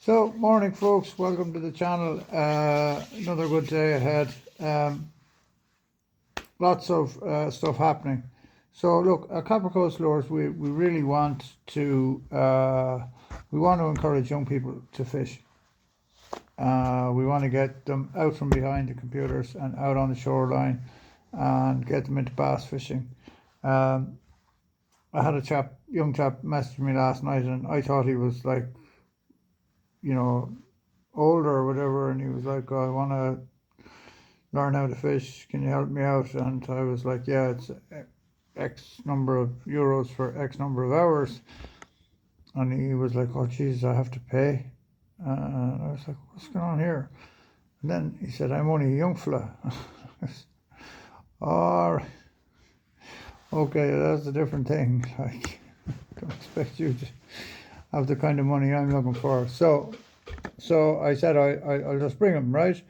So, morning, folks. Welcome to the channel. Another good day ahead. Lots of stuff happening. So, look, at Copper Coast Lures, we really want to encourage young people to fish. We want to get them out from behind the computers and out on the shoreline and get them into bass fishing. I had a young chap message me last night, and I thought he was like, older or whatever, and he was like, "Oh, I want to learn how to fish. Can you help me out?" And I was like, "Yeah, it's X number of euros for X number of hours." And he was like, "Oh, Jesus, I have to pay." And I was like, "What's going on here?" And then he said, "I'm only a young fella." All right. Okay, that's a different thing. Like, I don't expect you to have the kind of money I'm looking for. So I said I'll just bring him, right,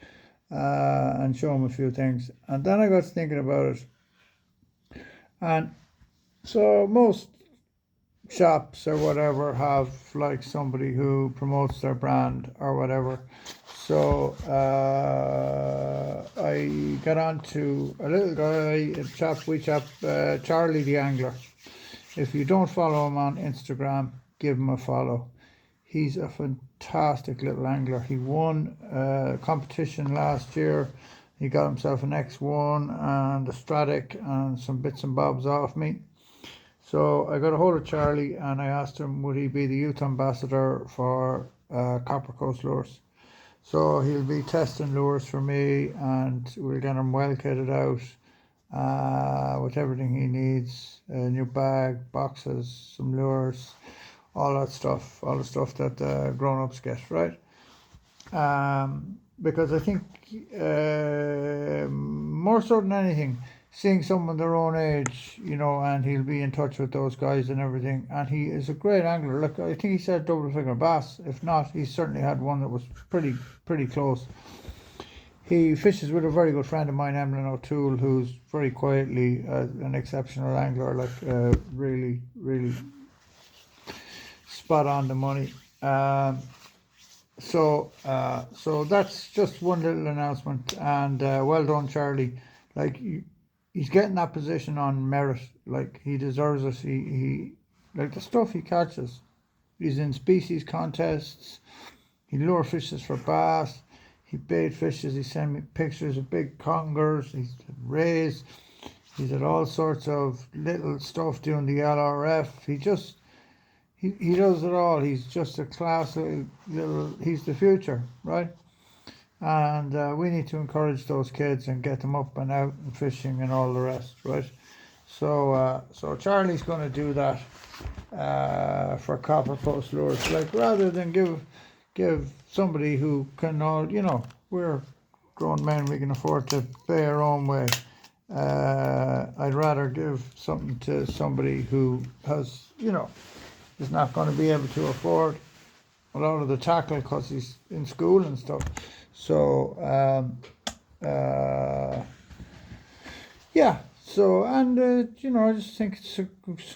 and show him a few things. And then I got thinking about it. And so most shops or whatever have like somebody who promotes their brand or whatever. So I got on to a little guy, Charlie the Angler. If you don't follow him on Instagram, give him a follow. He's a fantastic little angler. He won a competition last year. He got himself an X1 and a Stratic and some bits and bobs off me. So I got a hold of Charlie and I asked him would he be the youth ambassador for Copper Coast Lures. So he'll be testing lures for me and we'll get him well kitted out with everything he needs, a new bag, boxes, some lures, all that stuff, all the stuff that grown-ups get, right? Because I think more so than anything, seeing someone their own age, and he'll be in touch with those guys and everything, and he is a great angler. Look, I think he said double finger bass. If not, he certainly had one that was pretty close. He fishes with a very good friend of mine, Emlyn O'Toole, who's very quietly an exceptional angler, like really spot on the money. So that's just one little announcement, and well done, Charlie. Like he's getting that position on merit. Like he deserves it. He like the stuff he catches. He's in species contests. He lure fishes for bass. He bait fishes. He sent me pictures of big congers. He's rays. He's at all sorts of little stuff doing the LRF. He does it all. He's just a class little. He's the future, right? And we need to encourage those kids and get them up and out and fishing and all the rest, right? So Charlie's going to do that for Copper Coast Lures. Like rather than give somebody who can all, we're grown men, we can afford to pay our own way. I'd rather give something to somebody who has, is not going to be able to afford a lot of the tackle because he's in school and stuff. So yeah. So and I just think it's a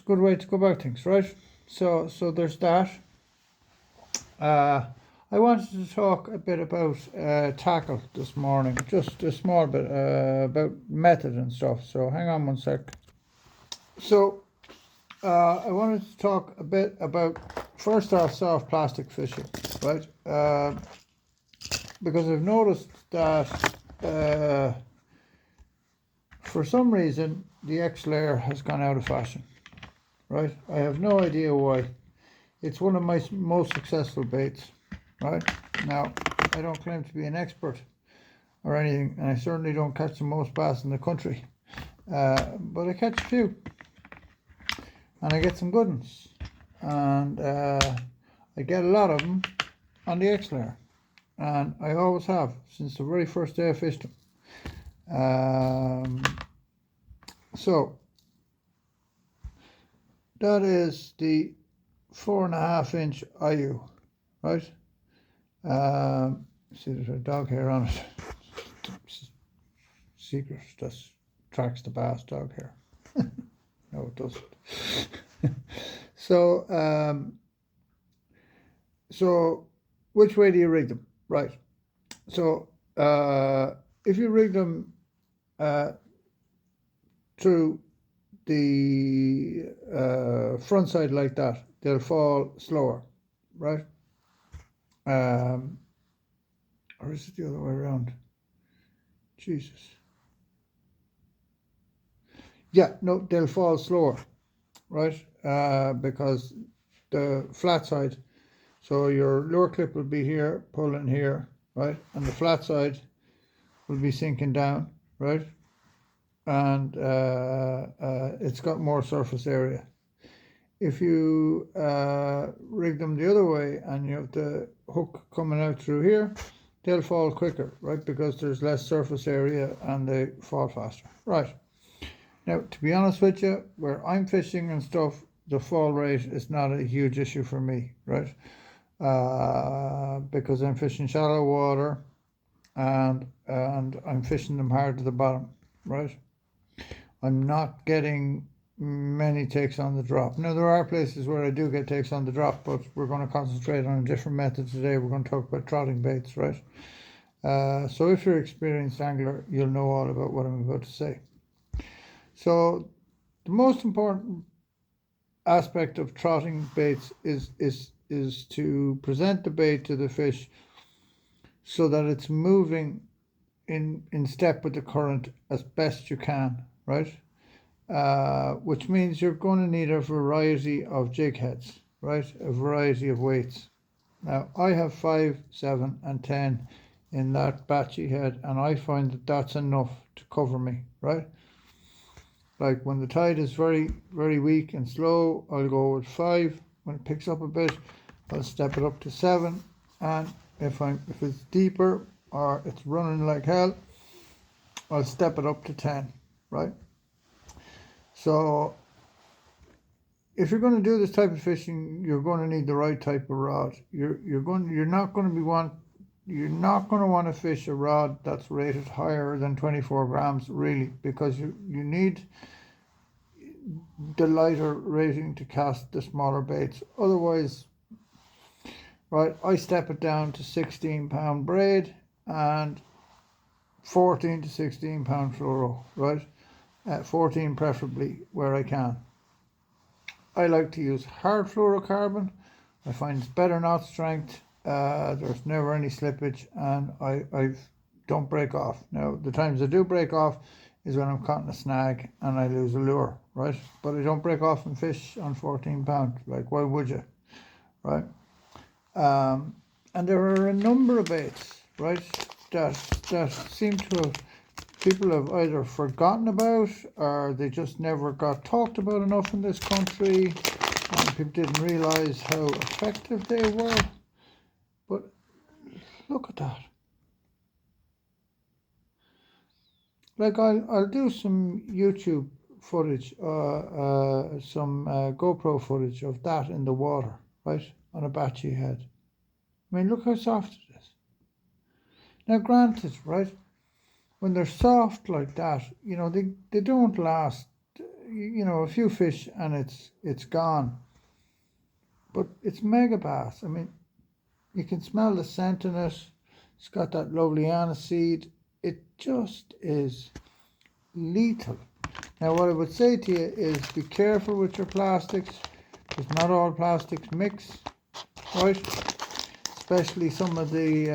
good way to go about things, right? So there's that. I wanted to talk a bit about tackle this morning, just a small bit about method and stuff. So hang on one sec. So I wanted to talk a bit about, first off, soft plastic fishing, right? Because I've noticed that for some reason the Xlayer has gone out of fashion, right? I have no idea why. It's one of my most successful baits, right? Now, I don't claim to be an expert or anything, and I certainly don't catch the most bass in the country, but I catch a few. And I get some good ones, and I get a lot of them on the Xlayer, and I always have since the very first day I fished them. So that is the 4.5-inch IU, right? See, there's a dog hair on it. Secret, that tracks the bass, dog hair. No, it doesn't. So which way do you rig them? Right. So if you rig them through the front side like that, they'll fall slower, right? Or is it the other way around? Jesus. Yeah, no, they'll fall slower, right? Because the flat side, so your lure clip will be here, pulling here, right? And the flat side will be sinking down, right? And it's got more surface area. If you rig them the other way and you have the hook coming out through here, they'll fall quicker, right? Because there's less surface area and they fall faster. Right. Now, to be honest with you, where I'm fishing and stuff, the fall rate is not a huge issue for me, right? Because I'm fishing shallow water and I'm fishing them hard to the bottom, right? I'm not getting many takes on the drop. Now, there are places where I do get takes on the drop, but we're going to concentrate on a different method today. We're going to talk about trotting baits, right? So if you're an experienced angler, you'll know all about what I'm about to say. So the most important aspect of trotting baits is to present the bait to the fish so that it's moving in step with the current as best you can, right? Which means you're going to need a variety of jig heads, right? A variety of weights. Now, I have 5, 7, and 10 in that batchy head, and I find that that's enough to cover me, right? Like when the tide is very, very weak and slow, I'll go with 5. When it picks up a bit, I'll step it up to 7. And if it's deeper or it's running like hell, I'll step it up to 10, right? So if you're going to do this type of fishing, you're going to need the right type of rod. You're not going to want to fish a rod that's rated higher than 24 grams, really, because you need the lighter rating to cast the smaller baits. Otherwise, right, I step it down to 16-pound braid and 14 to 16-pound fluoro, right? 14 preferably where I can. I like to use hard fluorocarbon. I find it's better knot strength. There's never any slippage, and I don't break off. Now, the times I do break off is when I'm caught in a snag and I lose a lure, right? But I don't break off and fish on 14 pound. Like, why would you, right? And there are a number of baits, right, that seem to have people have either forgotten about or they just never got talked about enough in this country, and people didn't realize how effective they were. But look at that. Like, I'll do some YouTube footage, some GoPro footage of that in the water, right, on a batchy head. I mean, look how soft it is. Now, granted, right, when they're soft like that, you know, they don't last, you know, a few fish and it's gone. But it's mega bass. I mean, you can smell the scent in it. It's got that lovely aniseed. It just is lethal. Now, what I would say to you is be careful with your plastics, because not all plastics mix, right? Especially some of the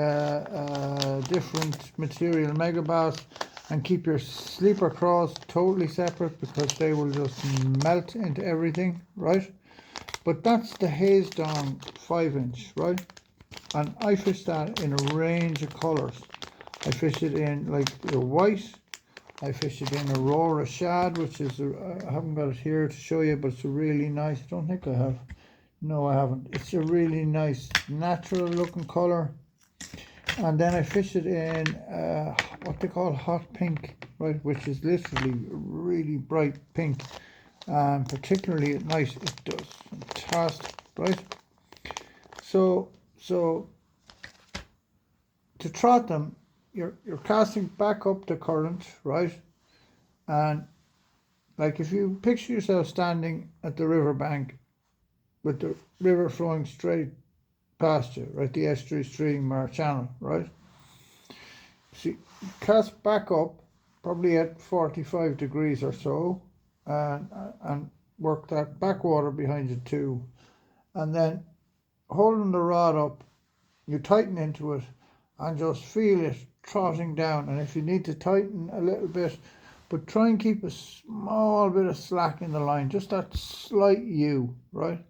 different material megabass, and keep your sleeper craws totally separate because they will just melt into everything, right? But that's the Hazedong 5-inch, right? And I fish that in a range of colours. I fish it in like the white. I fish it in Aurora Shad, which is, I haven't got it here to show you, but it's a really nice, I don't think I have. No, I haven't. It's a really nice, natural looking colour. And then I fish it in what they call hot pink, right, which is literally really bright pink. And particularly at night, it does fantastic, right? So to trot them, you're casting back up the current, right? And like if you picture yourself standing at the riverbank with the river flowing straight past you, right? The estuary, stream or channel, right? See, cast back up, probably at 45 degrees or so, and work that backwater behind you too. And then holding the rod up, you tighten into it and just feel it trotting down. And if you need to tighten a little bit, but try and keep a small bit of slack in the line, just that slight U, right?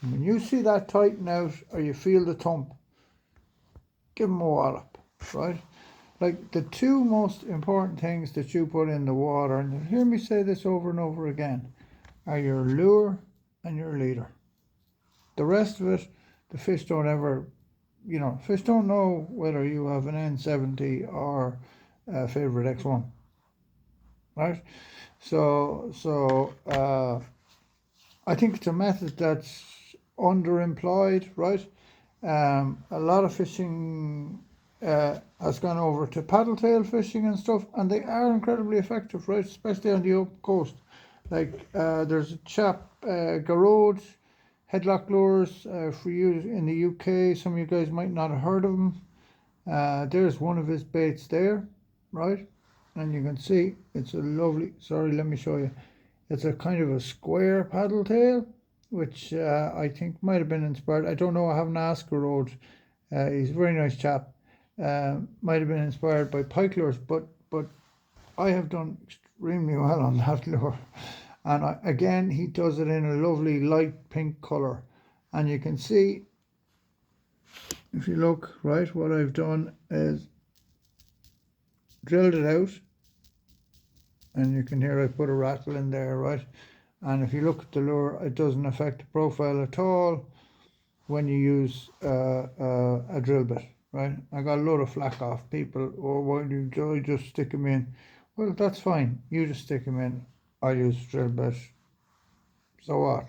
And when you see that tighten out or you feel the thump, give them a wallop, right? Like the two most important things that you put in the water, and you'll hear me say this over and over again, are your lure and your leader. The rest of it, the fish don't ever, fish don't know whether you have an N70 or a favorite X1, right? So I think it's a method that's underemployed, right? A lot of fishing has gone over to paddle tail fishing and stuff, and they are incredibly effective, right? Especially on the Oak Coast. Like there's a chap, Garrod headlock lures for you in the UK. Some of you guys might not have heard of him. There's one of his baits there, right? And you can see it's a lovely. Sorry, let me show you. It's a kind of a square paddle tail, which I think might have been inspired. I don't know. I haven't asked Garrod. He's a very nice chap. Might have been inspired by pike lures, but I have done extremely well on that lure. And again, he does it in a lovely light pink colour. And you can see, if you look, right, what I've done is drilled it out. And you can hear I put a rattle in there, right? And if you look at the lure, it doesn't affect the profile at all when you use a drill bit, right? I got a load of flack off people, or why do you just stick them in? Well, that's fine. You just stick them in. I use drill bit. So what?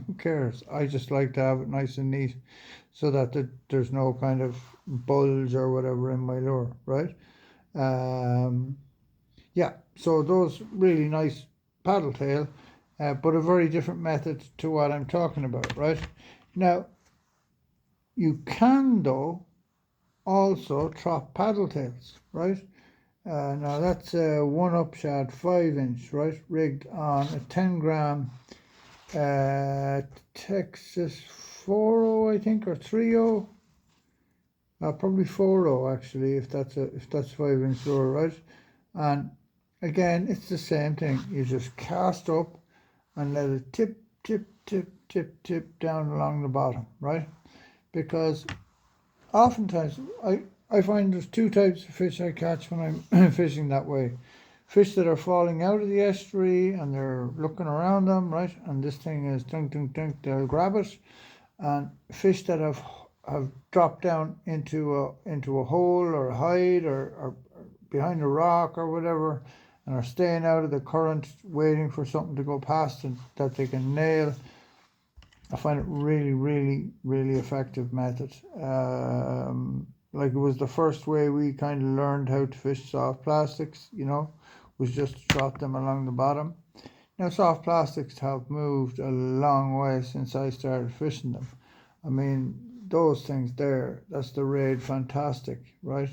Who cares? I just like to have it nice and neat so that there's no kind of bulge or whatever in my lure, right? Yeah, so those really nice paddle tail, but a very different method to what I'm talking about, right? Now, you can, though, also trap paddle tails, right? Now that's a 1-up shad 5-inch, right? Rigged on a 10-gram Texas 4.0, I think, or 3.0. Probably 4.0 actually, if that's 5-inch lure, right? And again, it's the same thing. You just cast up and let it tip down along the bottom, right? Because oftentimes I find there's two types of fish I catch when I'm fishing that way. Fish that are falling out of the estuary and they're looking around them, right? And this thing is dunk, they'll grab it. And fish that have dropped down into a hole or a hide or behind a rock or whatever, and are staying out of the current, waiting for something to go past and that they can nail. I find it really, really, really effective method. Like it was the first way we kind of learned how to fish soft plastics, was just to drop them along the bottom. Now, soft plastics have moved a long way since I started fishing them. I mean, those things there, that's the Raid Fantastic, right?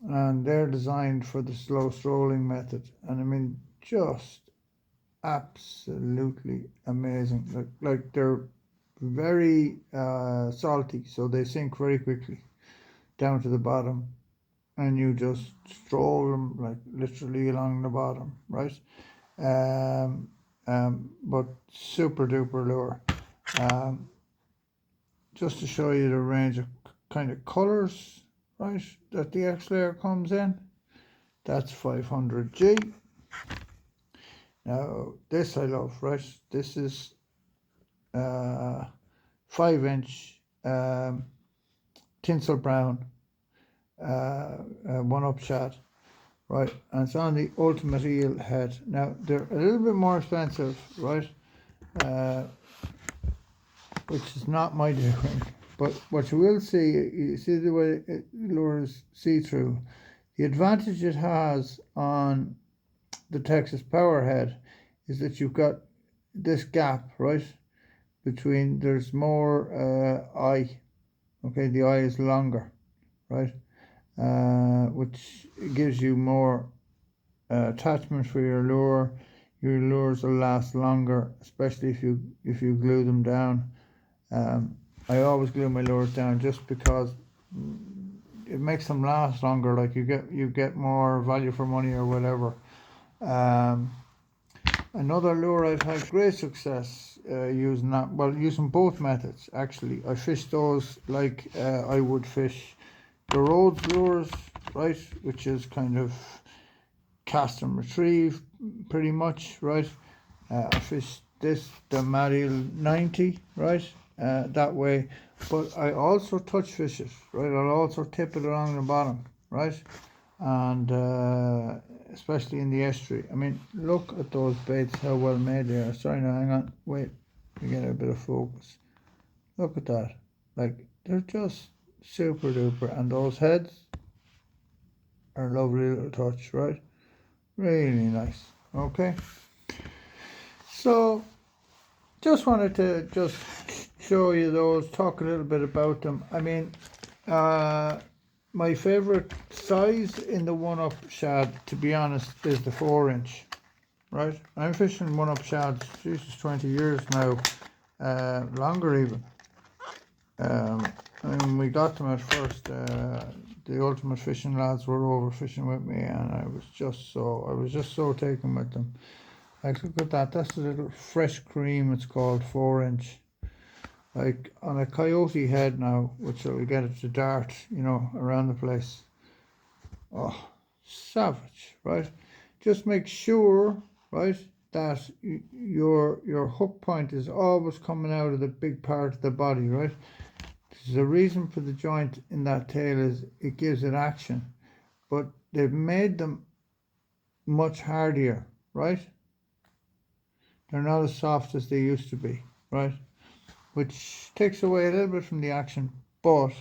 And they're designed for the slow strolling method. And I mean, just absolutely amazing. Like they're very salty, so they sink very quickly down to the bottom. And you just stroll them like literally along the bottom, right? But super duper lure. Just to show you the range of kind of colours, right, that the Xlayer comes in. That's 500G. Now this I love, right? This is 5-inch tinsel brown 1-up shad, right? And it's on the Ultimate Eel head. Now they're a little bit more expensive, right? Which is not my doing. But what you will see, you see the way it lures see-through. The advantage it has on the Texas Powerhead is that you've got this gap, right? between, there's more eye. Okay, the eye is longer, right? Which gives you more attachment for your lure. Your lures will last longer, especially if you glue them down. I always glue my lures down just because it makes them last longer. Like you get more value for money or whatever. Another lure I've had great success using that. Well, using both methods actually. I fish those like I would fish the Rhodes lures, right? Which is kind of cast and retrieve, pretty much, right? I fish this, the Mariel 90, right? That way, but I also touch fish it, right? I'll also tip it along the bottom, right? And especially in the estuary. I mean, look at those baits, how well made they are. Sorry, now hang on, wait, we get a bit of focus. Look at that, like they're just super duper, and those heads are a lovely little touch, right? Really nice. Okay, so just wanted to just show you those, talk a little bit about them. I mean, my favorite size in the 1-up shad, to be honest, is the 4-inch, right? I'm fishing 1-up shads, Jesus, 20 years now, longer even. And we got them at first, the Ultimate Fishing lads were over fishing with me, and I was just so taken with them. Like, look at that, that's a little fresh cream, it's called, 4-inch. Like on a coyote head now, which will get it to dart, you know, around the place. Oh, savage, right? Just make sure, right, that your hook point is always coming out of the big part of the body, right? The reason for the joint in that tail is it gives it action, but they've made them much hardier, right? They're not as soft as they used to be, right? Which takes away a little bit from the action, but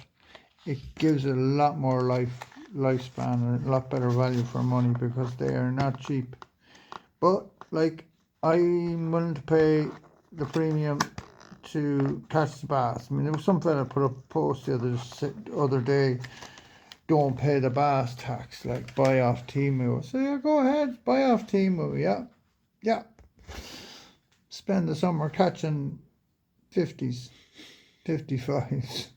it gives it a lot more lifespan and a lot better value for money because they are not cheap. But like, I'm willing to pay the premium to catch the bass. I mean, there was some fella put up a post the other day, don't pay the bass tax, like buy off Temu. So yeah, go ahead, buy off Temu, yeah. Spend the summer catching 50s, 55s.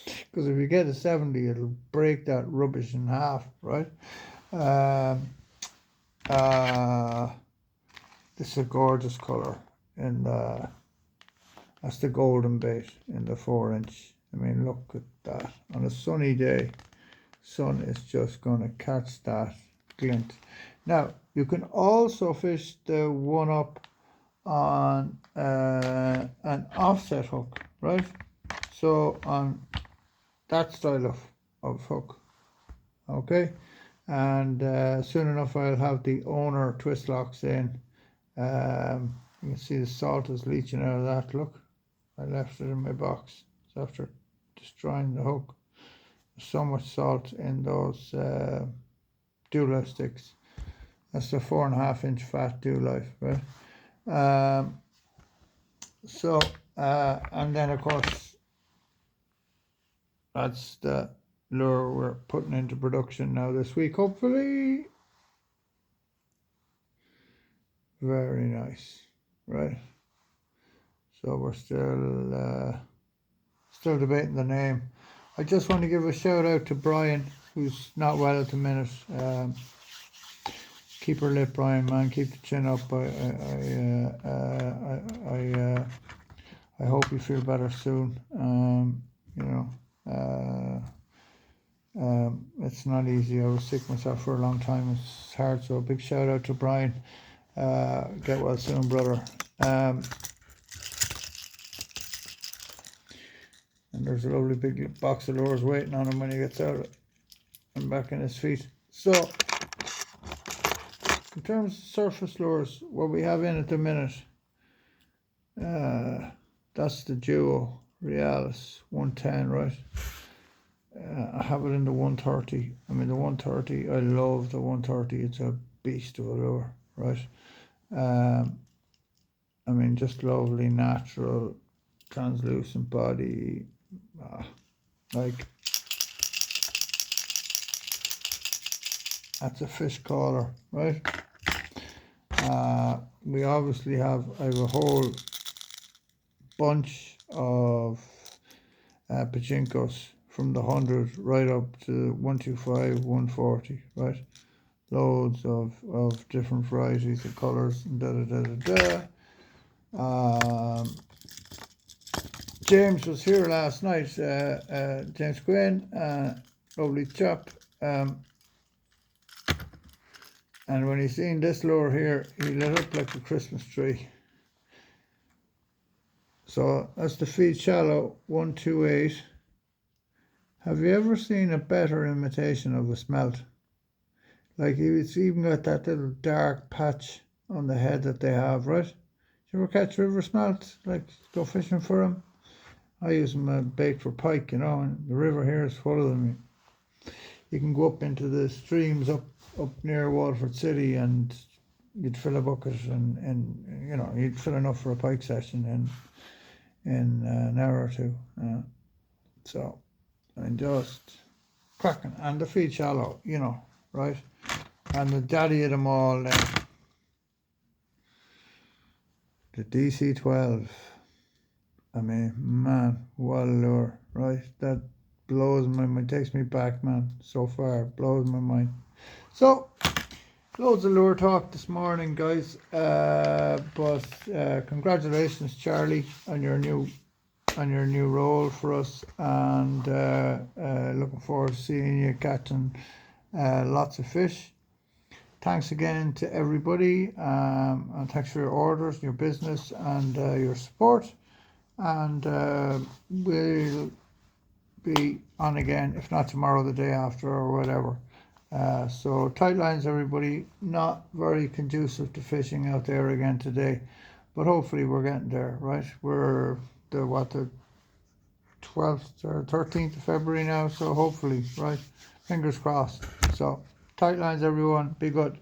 Because if you get a 70, it'll break that rubbish in half, right? This is a gorgeous colour, and that's the golden bait in the 4-inch. I mean, look at that. On a sunny day, sun is just going to catch that glint. Now, you can also fish the 1-up on an offset hook, right? So on that style of hook, okay? And soon enough I'll have the owner twist locks in. You can see the salt is leaching out of that. Look, I left it in my box. It's after destroying the hook. There's so much salt in those dew life sticks. That's the 4.5-inch fat dew life, right? And then of course that's the lure we're putting into production now this week, hopefully. Very nice, right? So we're still debating the name. I just want to give a shout out to Brian, who's not well at the minute. Keep her lip, Brian, man. Keep the chin up. I hope you feel better soon. It's not easy. I was sick myself for a long time. It's hard. So a big shout out to Brian. Get well soon, brother. And there's a lovely big box of lures waiting on him when he gets out and back on his feet. So, in terms of surface lures, what we have in at the minute, that's the Duo Realis 110, right? I have it in the 130. I mean, the 130, I love the 130. It's a beast of a lure, right? I mean, just lovely, natural, translucent body, like that's a fish collar, right? We obviously have, I have a whole bunch of pachinkos from the 100 right up to 125, 140, right? Loads of different varieties of colours and James was here last night, James Quinn, lovely chap. And when he seen this lure here, he lit up like a Christmas tree. So that's the Feed Shallow 128. Have you ever seen a better imitation of a smelt? Like it's even got that little dark patch on the head that they have, right? You ever catch river smelt? Like go fishing for them? I use them as bait for pike, and the river here is full of them. You can go up into the streams up near Waterford City and you'd fill a bucket and you'd fill enough for a pike session in an hour or two. So, just cracking. And the Feed Shallow, right? And the daddy of them all then, the DC-12. I mean, man, what a lure, right? That blows my mind, takes me back, man, so far, blows my mind. So, loads of lure talk this morning, guys, but congratulations, Charlie, on your new role for us, and looking forward to seeing you catching lots of fish. Thanks again to everybody, and thanks for your orders, your business, and your support. And we'll be on again, if not tomorrow, the day after, or whatever. So tight lines, everybody. Not very conducive to fishing out there again today, but hopefully we're getting there, right? We're the 12th or 13th of February now, so hopefully, right? Fingers crossed. So tight lines, everyone. Be good.